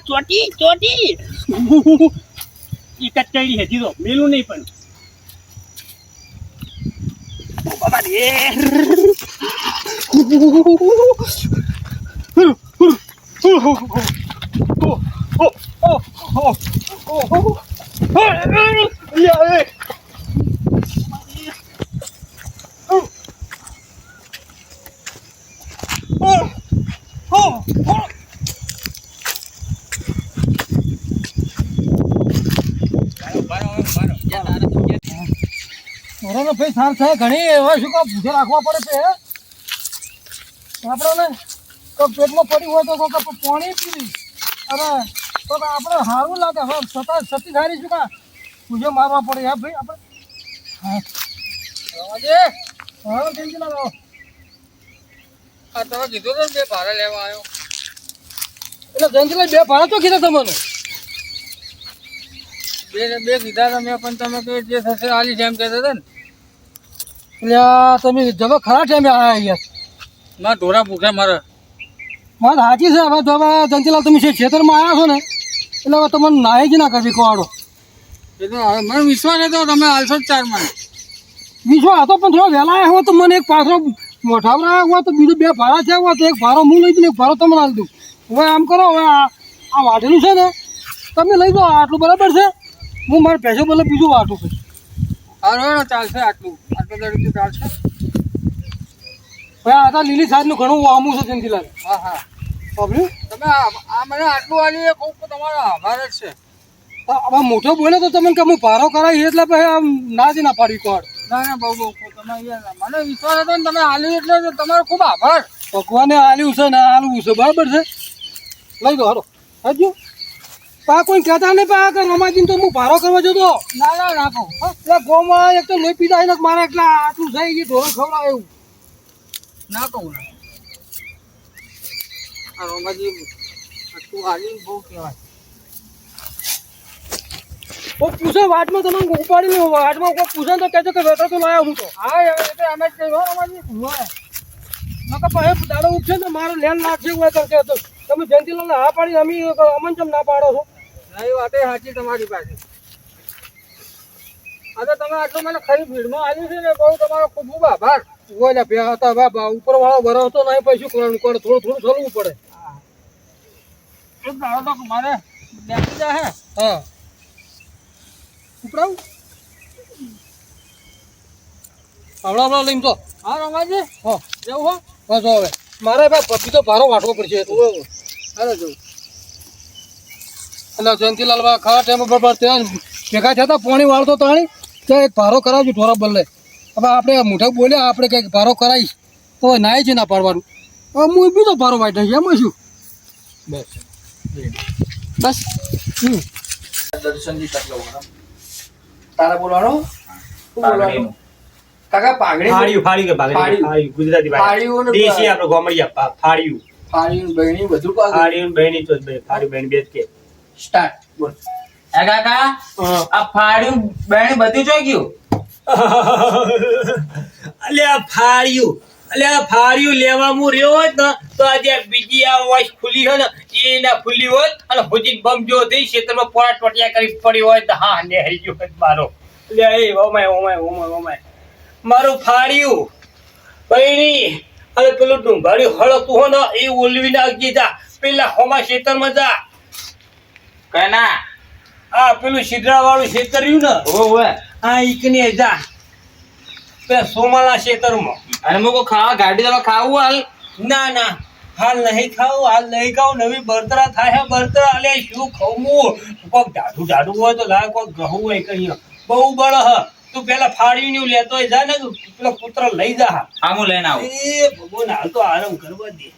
ચોટી ચોટી ઈ કચડી હે જીરો મેલું નહીં પણ ઓ બાબા રે ભાઈ સાર થાય ઘણી એવા શું કામ ભૂસે રાખવા પડે છે આપણે ને તો પેટમાં પડ્યું હોય તો પાણી પીવી અરે તો આપણે સારું લાગે હવે સતા સતી સારી શું કા ભૂસે મારવા પડે હા ભાઈ આપણે હા ટેન્શન ના લો આ તમે કીધું તો બે ભાડા લેવા આવ્યો એટલે જંજીલા બે ભાડા તો કીધા તમને બે કીધા તમે પણ તમે કે જે થશે હાલી જેમ કહેતા હતા ને એટલે તમે જવા ખરા ટાઈમે આવ્યા યાર મારા ઢોરા ભૂખ્યા મારે વાત સાચી છે હવે તો હવે જંજીલાલ તમે ખેતરમાં આવ્યા છો ને એટલે હવે તમને નાય જ ના કરવી કોવાડો એ તો હવે મને વિશ્વાસ હતો તમે હાલશો જ 4 માં વિશ્વાસ હતો પણ થોડો વહેલા આવ્યા હોય તો મને એક પાછો મોઢાવરા આવ્યા હોય તો બીજું બે ભાડા થયા હોય તો એક ભાડો હું લઈ દઉં એક ભાડો તમને હાલ દઉં હવે આમ કરો હવે આ વાઢેલું છે ને તમે લઈ દો આટલું બરાબર છે હું મારે પૈસો બદલે બીજું વાટું છું હારો ચાલશે આટલું દરથી ચાલશે ભાઈ આ તો લીલી સાઈડનું ઘણું વામું છે જંજીલાલ હા હા સાંભળ્યું તમે આ મને આટલું હાલી એ કહું તમારો આભાર જ છે હવે મોટો બોલે તો તમે કે હું ભારો કરાવી એટલે પછી આમ ના જ ના પાડી કોડ ના બહુ તમે મને વિશ્વાસ હતો ને તમે હાલી એટલે તમારો ખૂબ આભાર ભગવાને હાલ્યું છે ને હાલવું છે બરાબર છે લઈ દો હારો હજુ પા કોઈ કહેતા નહીં પા કે રમાજીને તો હું ભારો કરવા જતો ના નાખો એટલે ગોમાં એક તો લોહી પીધા ને મારે એટલે આટલું થઈ ગયું ઢોરણ ખવડાવે એવું ના કહું ના આ રોમાજી આટલું હાલી બહુ કહેવાય કોઈ પૂછે વાટમાં તમે ઉપાડી લો વાટમાં કોઈ પૂછે તો કહેજો કે વેટર તો લાયા હું તો હા એટલે અમે જ કહ્યું રોમાજી હોય નકર પછી દાડો ઉઠશે ને મારે લેન નાખશે હોય કરશે તો તમે જયંતિલાલને હા પાડી અમન ચમ ના પાડો છો એ વાત સાચી તમારી પાસે આ તો તમે આટલું મને ખરી ભીડમાં આવ્યું છે ને બહુ તમારો ખૂબ ખૂબ આભાર ઓલા બે હતા બાબા ઉપર વાળો ભરાવતો નહીં પછી શું કરવાનું કરે થોડું ચલવું પડે એક દાડો તો મારે બેસી જાય હા ઉપરાવ હમણાં લઈને તો હા રોમાજી હા જવું હો બસ હવે મારે ભાઈ પપ્પી તો ભારો વાટવો પડશે હાલો જવું એટલે જયંતિલાલ ખાવા ટાઈમ પર ત્યાં ભેગા થયા હતા પાણી વાળતો તાણી ત્યાં એક ભારો કરાવજો ઢોરા બદલે હવે આપણે મોઢા બોલ્યા આપણે કંઈક ભારો કરાવીશ તો નાય છે ના પાડવાનું હવે હું બીજો ભારો વાટ્યો છે એમાં શું બસ દર્શનજી કટલો તારા બોલવાનો શું બોલવાનું કાકા પાઘડી ફાળ્યું કે ફાળ્યું ગુજરાતી ફાળ્યું ને દેશી આપણે ગોમડિયા ફાળ્યું ફાળ્યું બહેણી બધું પાછું ફાળ્યું બહેની તો ફાળ્યું બહેની બે જ કે સ્ટાર્ટ બોલ એ કાકા આ ફાડ્યું બેણ બધું જોઈ ગયું અલ્યા ફાળ્યું લેવા હું રહ્યો હોત ને તો આજે બીજી આ વોઇસ ખુલી હોય ને એ ના ખુલી હોત અને ભુજી બમ જો થઈ ક્ષેત્રમાં પોળા ટોટિયા કરી પડી હોય તો હા ને હરી ગયો હોત મારો અલ્યા એ ઓમાય મારું ફાળ્યું બહેની અને પેલું ડુંગાળ્યું હળકતું હો ને એ ઓલવી નાખજે જા પેલા હોમા ક્ષેત્રમાં જા કના આ પેલું સિદ્રા વાળું ક્ષેત્ર રહ્યું ને ઓવે આ ઈકને જા પેલા સોમાલા ક્ષેત્રમાં અને મુકો ખાવા ગાડી દવા ખાવું હાલ ના હાલ નહીં ખાવું નવી બળતરા થાય બળતરા અલે શું ખાવું કોક ઢાઢું હોય તો લાય કોક ઘઉં હોય કઈ બહુ બળ હ તું પેલા ફાડી નું લેતો જા ને પેલો પુત્ર લઈ જા હા હું લઈને આવું એ ભગવાન હાલ તો આરામ કરવા દે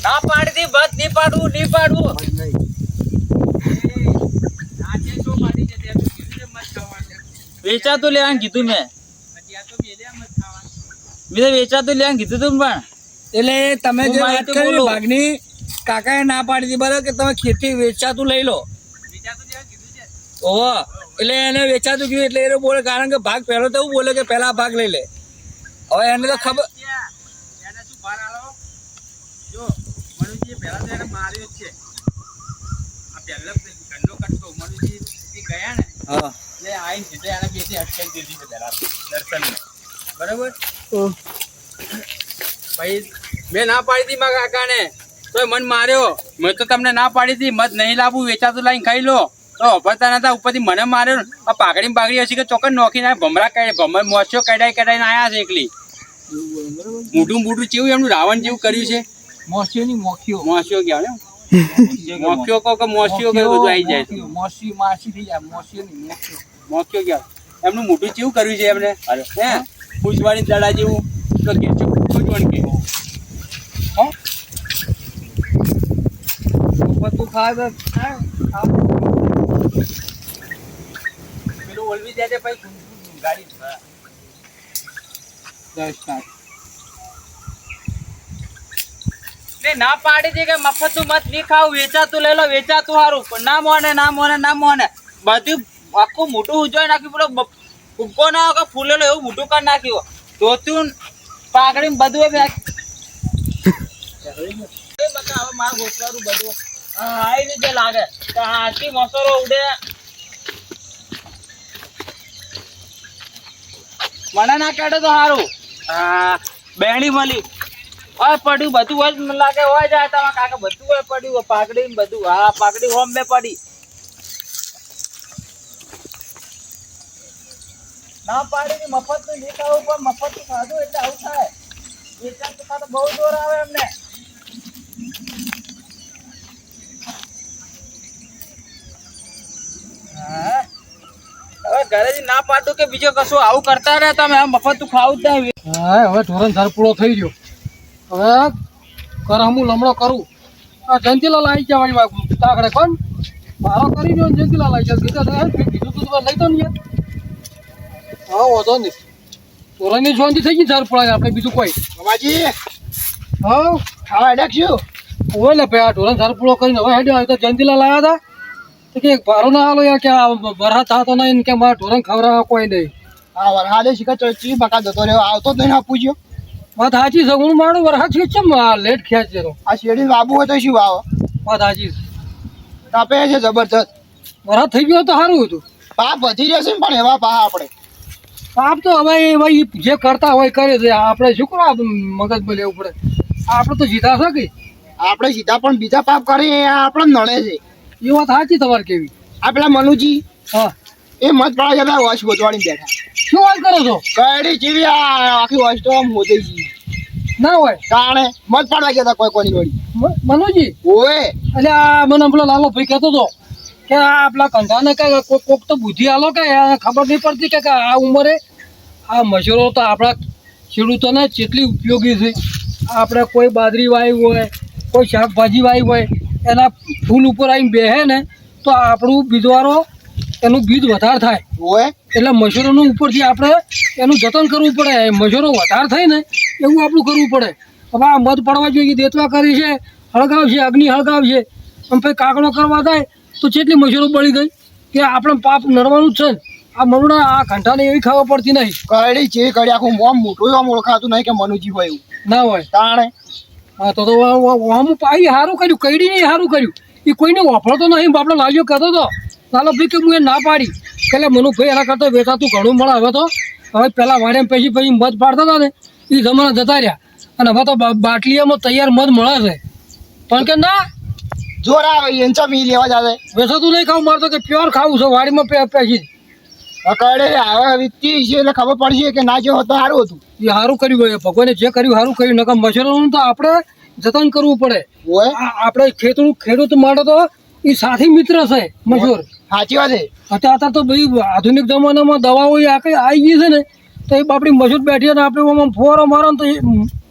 ના પાડી દી બસ નહીં પાડવું વેચાતું લેવાનું કીધું મેં વેચાતું લેવાનું કીધું તું પણ એટલે તમે જે વાત કરી ભાગની કાકાએ ના પાડી હતી બરાબર કે તમે ખેતી વેચાતું લઈ લો ઓહો એટલે એને વેચાતું કીધું એટલે એ બોલે કારણ કે ભાગ પહેલો તો એવું બોલે કે પહેલા ભાગ લઈ લે હવે એને તો ખબર પહેલા તો એને માર્યો જ છે. આ પહેલા ઘરનો કટકો મનુજી ગયા ને હા એટલે આઈને સીધા એને બેથી અટકાઈ દીધી છે પહેલા દર્શનને. બરાબર? ભાઈ મેં ના પાડી હતી મારા કાકાને તોય મન માર્યો. મેં તો તમને ના પાડી હતી મત નહીં લાવવું, વેચાતું લાવીને ખાઈ લો. તો અભરતા નતા ઉપરથી મને માર્યો. આ પાઘડી બાગડી હશે કે ચોક્કસ નોખીને ભમરા કાઢે ભમર મોસ્યો કઢાઈને આવ્યા છે એકલી. મોટું મોટું જેવું એમનું રાવણ જેવું કર્યું છે. મોસ્યો ની મોખ્યો મોસ્યો ગયા ને મોખ્યો કહો કે મોસ્યો કહો બધું આવી જાય છે. મોસી માસી થઈ જાય મોસ્યો ની મોખ્યો મોખ્યો ગયા એમનું મોટું જેવું કર્યું છે એમને હે પૂછવાડી દડા જેવું તો કે પૂછવાનું કે તું ખાય પેલું ઓલવી જાય છે પછી ગાડી ને ના પાડી દે કે મફતનું મત નહીં ખાવું, વેચાતું લઈ લો, વેચાતું સારું. પણ ના મોને બધું આખું મોટું ઉજવાઈ નાખ્યું. પેલો ફૂગો ના હોય કે ફૂલેલો એવું મોટું કરી નાખ્યું. ધોતું પાઘડી બધું હવે મારું ગોતવાનું બધું આઈ નીચે લાગે આખી મસરો ઉડે. મને ના કાઢે તો સારું. બેણી મળી હોય પડ્યું બધું હોય લાગે હોય જાય તમારા કાકા બધું હોય પડ્યું હોય પાકડી ને બધું. હા પાકડી હોમ બે પડી ના પાડી મફત નું નહીં ખાવું પણ મફત નું ખાધું એટલે આવું થાય. વેચાણ તો ખાતો બહુ જોર આવે એમને. હા હવે ઘરેથી ના પાડું કે બીજો કશું આવું કરતા રહે તમે મફત તું ખાવું જ નહીં. હા હવે ધોરણ સાર પૂરો થઈ ગયો. હવે કર હું લમણો કરું. આ જયંતિલાલ આવી ગયા વાળી તાકડે કોણ મારો કરી દો જયંતિલાલ આવી ગયા કીધું તું તમે લઈ દો ને યાર. હા વાંધો નહીં ધોરણની શાંતિ થઈ ગઈ સાર પડાય આપણે બીજું કોઈ મામાજી હા ખાવા અડક્યું હોય ને ભાઈ આ ધોરણ સાર પૂરો કરીને હવે હેડ્યો તો જયંતિલાલ આવ્યા હતા તો કે ભારો ના હાલો યાર કે બરહાત થતો નહીં કે મારા ધોરણ ખવડાવવા કોઈ નહીં. હા વરહાદે શીખર ચી બકા જતો રહ્યો આવતો જ નહીં આપું છું. વાત સાચી છે હું મારું વરસાદ છે ચમ લેટ ખેંચ જતો આ શેરડી વાબુ હોય તો શું વાવો વાત સાચી છે. તાપે છે જબરજસ્ત. વરસાદ થઈ ગયો તો સારું હતું. પાપ વધી રહેશે ને પણ એવા પા આપણે પાપ તો હવે ભાઈ જે કરતા હોય કરે છે આપણે શું કરો મગજમાં લેવું પડે. આપણે તો જીતા છે કે આપણે સીધા પણ બીજા પાપ કરીએ એ આપણે નડે છે. એ વાત સાચી તમારે કેવી. આ પેલા મનુજી હા એ મત પડા જતા વોશ ગોતવાડી બેઠા શું વાત કરો છો. કડી જેવી આ આખી વોશ તો આમ હોતી ગઈ ના હોય કારણે મત પાડવા ગયા કોઈ કોની વળી મનુજી ઓએ એટલે આ મને પેલો લાલો ભાઈ કહેતો હતો કે આ પેલા કંધાને કે કોક તો બુદ્ધિ આલો કે ખબર નહીં પડતી કે આ ઉંમરે આ મશરૂ તો આપણા ખેડૂતોને કેટલી ઉપયોગી છે. આપણે કોઈ બાજરી વાવી હોય કોઈ શાકભાજી વાવી હોય એના ફૂલ ઉપર આવીને બેસે ને તો આપણું બીજવારો એનું બીજ વધારે થાય. ઓએ એટલે મશરૂનું ઉપરથી આપણે એનું જતન કરવું પડે. મશરૂ વધારે થાય ને એવું આપણું કરવું પડે. હવે આ મધ પડવા જોઈએ દેતવા કરી છે હળગાવશે અગ્નિ હળગાવશે પણ પછી કાકડો કરવા થાય તો કેટલી મશરૂ બળી ગઈ કે આપણે પાપ નડવાનું જ છે ને. આ મરુડા આ ઘંટાને એવી ખાવા પડતી નહીં. કડી છે કડી આખું આમ મોટું આમ ઓળખાતું નહીં કે મનુજી હોય એવું ના હોય તાણે હા તો આમ પાઈ સારું કર્યું કઈડી નહીં સારું કર્યું. એ કોઈને વાપરતો નહીં. બાપડો લાગ્યો કહેતો હતો લાલો ભાઈ કે હું એ ના પાડી કે મનુ ભાઈ એના કરતા વેચાતું ઘણું મળે. હવે તો હવે પેલા વાડે પછી મધ પાડતા હતા ને એ જમાના જતા રહ્યા અને હવે તો બાટલીઓમાં તૈયાર મધ મળે છે. પણ કે ના જોર આવે એન્ચા મી લેવા જાવે વેચાતું નહીં ખાવું મારે તો કે પ્યોર ખાવું છે વાડીમાં પેસી કડે આવે વીતી છે એટલે ખબર પડશે કે ના જો હતો સારું હતું. એ સારું કર્યું હોય ભગવાને જે કર્યું સારું કર્યું નકર મશરૂમનું તો આપણે જતન કરવું પડે. ઓય આપણે ખેડૂત માટે તો એ સાથી મિત્ર છે મજૂર. સાચી વાત છે. અત્યારે તો ભાઈ આધુનિક જમાનામાં દવાઓ આવી ગઈ છે ને તો એ આપણી મજૂર બેઠી ને આપણે ફોરો મારો ને તો એ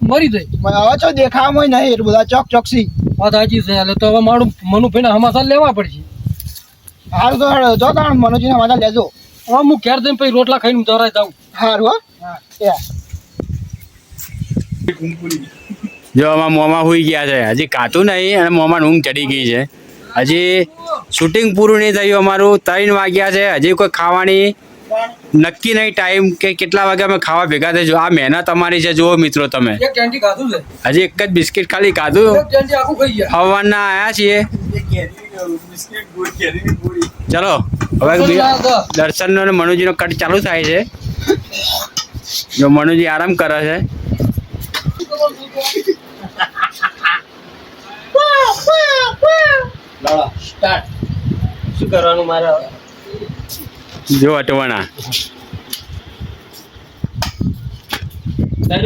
મરી જાય. હવે તો દેખાવામાં નહીં એટલું બધા ચોકસી વાત સાચી છે. એટલે તો હવે મારું મનુભાઈને હમાસા લેવા પડશે. સારું તો જો તાણ મનોજીને મજા લેજો. હવે હું ઘેર જઈને પછી રોટલા ખાઈને જરાય જાઉં. સારું હા જો આમાં મોંમાં હુઈ ગયા છે હજી કાતું નહીં અને મોંમાં ઊંઘ ચડી ગઈ છે. હજી શૂટિંગ પૂરું નહીં થયું અમારું 3 વાગ્યા છે હજી કોઈ ખાવાની નક્કી નહીં ટાઈમ કે કેટલા વાગે અમે ખાવા ભેગા થઈશું. આ મહેનત અમારી છે. જુઓ મિત્રો તમે, એક કેન્ડી ખાધું છે, હજી એક જ બિસ્કિટ ખાલી ખાધું. એક કેન્ડી આખું ખાઈ ગયા. હવાના આયા છીએ. ચલો હવે દર્શનનો અને મનુજીનો કટ ચાલુ થાય છે. જો મનુજી આરામ કરે છે. સ્ટાર્ટ. શું કરવાનું મારે? જો અટવાણા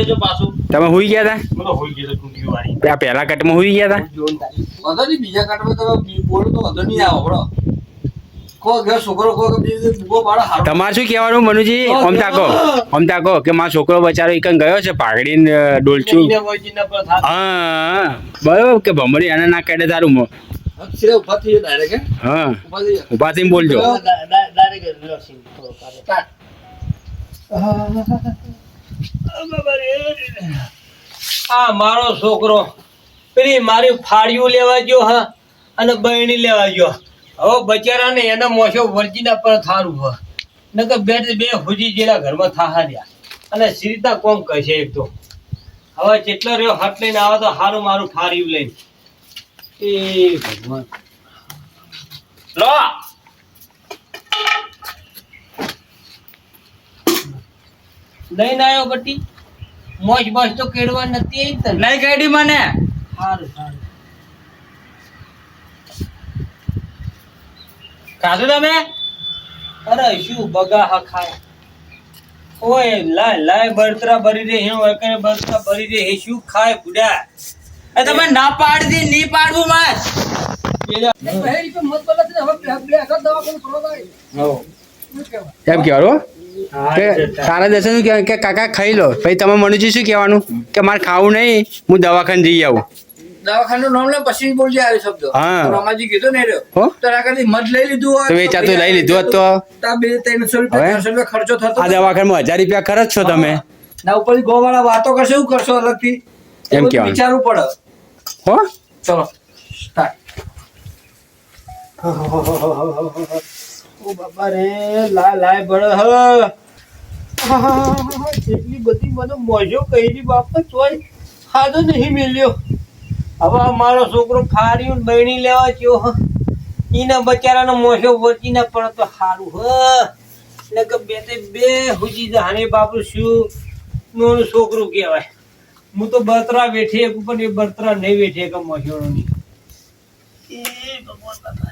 જો પાછું તમે હુઈ ગયા હતા? મને હોઈ ગયો ટૂંકી વાળી. આ પહેલા કટમાં હુઈ ગયા હતા? વાંધો નહીં, બીજા કાટમાં તમે બોલો તો વાંધો નહીં આવે. બરો કો ઘર છોકરો કો કે બીજો ભૂગો પાડો હારો. તમારે શું કહેવાનું મનુજી? ઓમ તાકો કે મારો છોકરો બચારો એકન ગયો છે પાઘડીને ડોલચું. હા બરોબર કે ભમરી આને ના કાઢે તારું મોં. સિરે ઉભા થઈ જાય ડાયરેક્ટ. હા ઉભા થઈ જાય. ઉભા થઈને બોલજો. સ્ટાર્ટ. આ મારો છોકરો પેલી મારી ફાળિયું લેવા ગયો હા અને બહેણી લેવા ગયો. હવે બચારાને એના મોશો વર્જીના પર થારું હ નકર બે હુજી જેલા ઘરમાં થાહા રહ્યા અને સીરીતા કોમ કહેશે એક તો. હવે જેટલો રહ્યો હાથ લઈને આવે તો હારું મારું ફાળિયું લઈને. એ ભગવાન લો નહીં આવ્યો બટી. મોજ મોજ તો કેળવા નથી આવી તને. નહીં કાઢી મને. સારું સારું. ખાધું તમે? અરે શું બગા હા ખાય. ઓય લાય લાય બળતરા ભરી દે હે ઓય કરે બળતરા ભરી દે હે શું ખાય બુડા. તમે ના પાડી નહીં પાડવું માર. પહેરી પે મત બોલે છે, હવે બે આખા દવાખાને ફરવા જાય. શું કહેવાય? એમ કહેવાનું કે તારા દર્શન કે કાકા ખાઈ લો. પછી તમે મનુજી શું કહેવાનું કે મારે ખાવું નહીં, હું દવાખાને જઈ આવું. દવાખાનું નામ લે પછી બોલજે આ શબ્દ. હા. રમાજી કીધું ને રહ્યો હો તો રાકાથી મધ લઈ લીધું હોય તો વેચાતું લઈ લીધું હોત તો તા 200-300 રૂપિયા 400 રૂપિયા ખર્ચો થતો. આ દવાખાનમાં 1000 રૂપિયા ખર્ચ છો તમે. ના ઉપર ગોવાળા વાતો કરશે, શું કરશો અલગથી એમ બધું કહેવાનું. વિચારવું પડે. હો ચલો સ્ટાર્ટ. ઓ બાપા રે લાય લાય બળ હ. એટલી બધી મને મોજો કહી બાપા તોય ખાધો નહીં મેલ્યો. હવે આ મારો છોકરો ફાડ્યું ને બહેણી લેવા ગયો હ. ઈના બચારાનો મોજો વચીના પડે તો સારું હ. એટલે કે બે હુજી જાણે બાપુ શું નું છોકરું કહેવાય. હું તો બળતરા બેઠી એક ઉપર એ બળતરા નહીં બેઠી કે મોજોનો નહીં. એ ભગવાન બાપા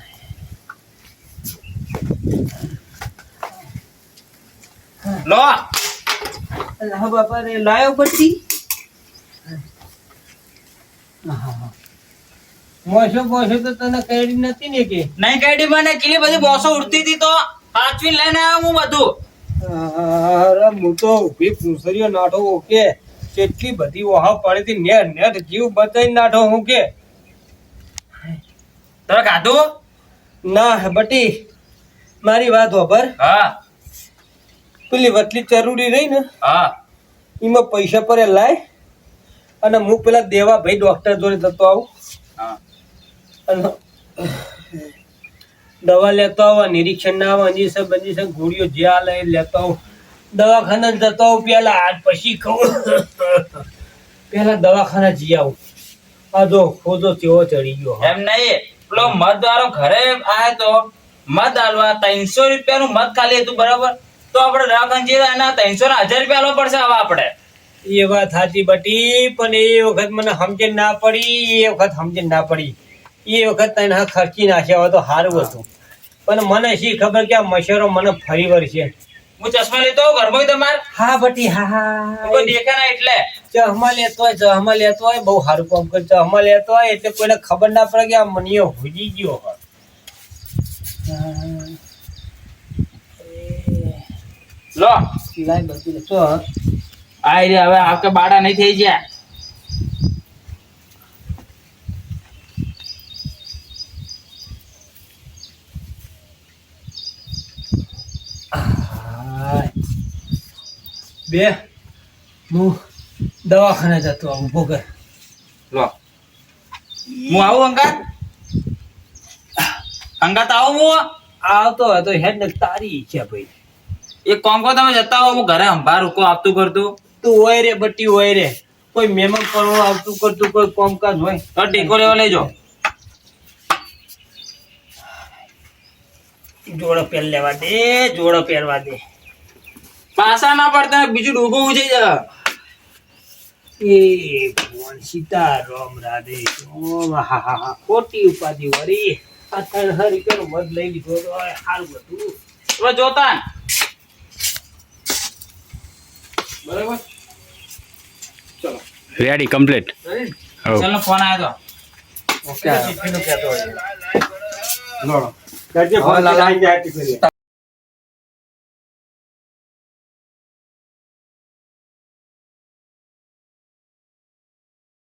લો હા બાપા રે લાયો પછી મોસો મોસો તો તને કઈ નથી ને કે નહીં કાઢી મને. કેટલી બધી બોસો ઉડતી હતી તો સાચવી લઈને આવ્યો હું બધું. અરે હું તો ઉભી પૂછરીઓ નાઠો ઓકે કેટલી બધી ઓહા પડી હતી નેટ નેટ જીવ બતાવી નાઠો હું કે તમે ખાધું? ના બટી મારી વાત હોબર. હા પેલી વતલી ચરૂડી રહી ને હા એમાં પૈસા પર લાય અને હું પેલા દેવા ભાઈ ડોક્ટર જોડે જતો આવું હા અને દવા લેતો આવો નિરીક્ષણ ના આવો અંજીસન ગોળીઓ જે આ લઈ લેતો આવું દવાખાના જતો આવું પેલા આજ પછી કહું પેલા દવાખાના જઈ આવું. આ જો ખોજો કેવો ચડી ગયો. એમ નહીં, પેલો મધ વાળો ઘરે આયો તો મધ આલવા 300 રૂપિયાનું મધ ખાલી હતું બરાબર. તો આપણે દવાખાને જઈએ એના 300 ના 1000 રૂપિયા આલવા પડશે હવે આપણે. એ વાત સાચી બટી પણ એ વખત મને સમજણ ના પડી. એ વખત તને ખર્ચી નાખ્યા હોય તો સારું હતું પણ મને શી ખબર કે આ મશરો મને ફરી વળશે. હું ચશ્મા લેતો હોઉં ઘરમાં તમારે હા બટી હા કોઈ દેખે ના એટલે. ચહમા લેતો હોય બહુ સારું કામ કરે. ચહમા લેતો હોય એટલે કોઈને ખબર ના પડે કે આ મનીયો હુજી ગયો હોય. લો લાય બટી તો આઈ રે હવે આ કે બાડા નહીં થઈ ગયા. બે હું દવાખાને જતો આવું ઉભો કર. લો હું આવું અંગાત આવું હું આવતો હોય તો હેડ ને તારી ઈચ્છા ભાઈ. એક કામ કરો તમે જતા હો હું ઘરે અંભાર રૂકો આપતું કરતું તું હોય રે બટી હોય રે કોઈ મહેમાન કરવા આવતું કરતું કોઈ કામકાજ હોય તો ટેકો લેવા લેજો જોડો પહેર લેવા દે જોડો પહેરવા દે પાછા ના પડતા બીજું ડૂબો ઉજઈ જાય એ ભગવાન સીતારામ રાધે ઓમ હા હા હા ખોટી ઉપાધિ વળી આ તણ હરી કરો મત લઈ લીધો તો હવે હારું બધું હવે જોતા બરાબર રેડી કમ્પ્લીટ ચાલો ફોન આવ્યો તો ચિઠ્ઠીનું કહેતો હોય. લોડો કરજે હવે ફોન લાલા. આવી જાય આરતી કરીએ.